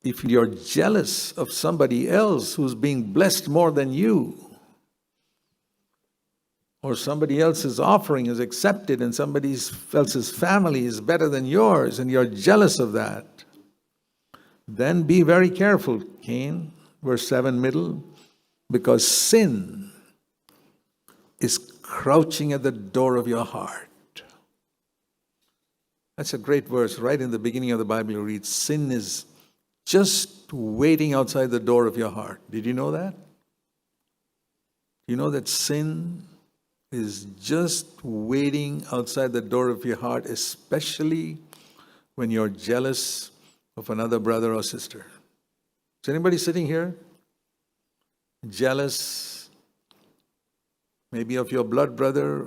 If you're jealous of somebody else who's being blessed more than you, or somebody else's offering is accepted and somebody else's family is better than yours, and you're jealous of that, then be very careful, Cain, verse 7 middle, because sin is crouching at the door of your heart. That's a great verse. Right in the beginning of the Bible, you read, sin is just waiting outside the door of your heart. Did you know that? You know that sin is just waiting outside the door of your heart, especially when you're jealous of another brother or sister. Is anybody sitting here jealous maybe of your blood brother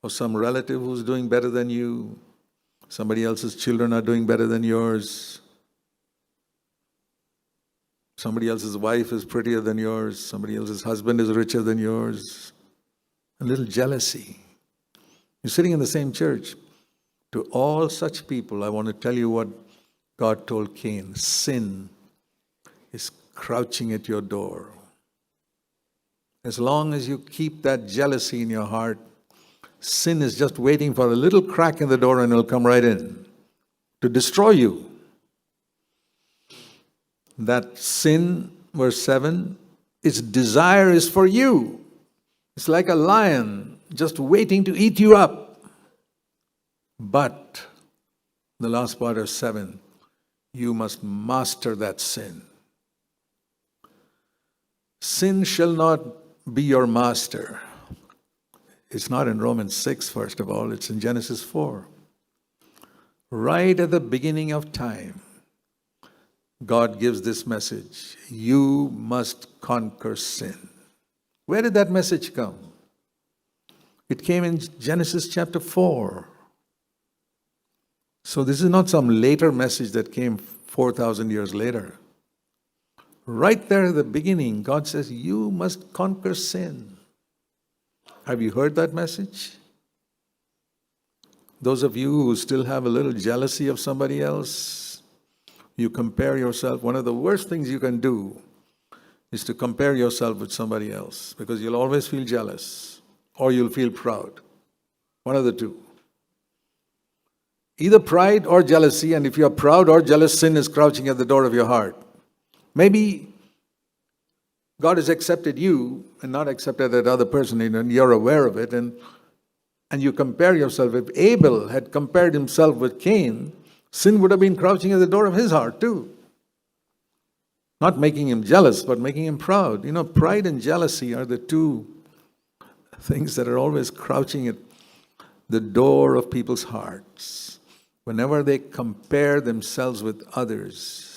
or some relative who's doing better than you? Somebody else's children are doing better than yours. Somebody else's wife is prettier than yours. Somebody else's husband is richer than yours. A little jealousy. You're sitting in the same church. To all such people, I want to tell you what God told Cain. Sin is crouching at your door. As long as you keep that jealousy in your heart, sin is just waiting for a little crack in the door and it'll come right in to destroy you. That sin, verse 7, its desire is for you. It's like a lion just waiting to eat you up. But, the last part of 7, you must master that sin. Sin shall not be your master. It's not in Romans 6, first of all, it's in Genesis 4. Right at the beginning of time, God gives this message. You must conquer sin. Where did that message come? It came in Genesis chapter 4. So this is not some later message that came 4,000 years later. Right there at the beginning, God says, you must conquer sin. Have you heard that message? Those of you who still have a little jealousy of somebody else, you compare yourself. One of the worst things you can do is to compare yourself with somebody else, because you'll always feel jealous or you'll feel proud. One of the two. Either pride or jealousy, and if you're proud or jealous, sin is crouching at the door of your heart. Maybe God has accepted you and not accepted that other person, and you're aware of it, and you compare yourself. If Abel had compared himself with Cain, sin would have been crouching at the door of his heart too. Not making him jealous, but making him proud. You know, pride and jealousy are the two things that are always crouching at the door of people's hearts. Whenever they compare themselves with others,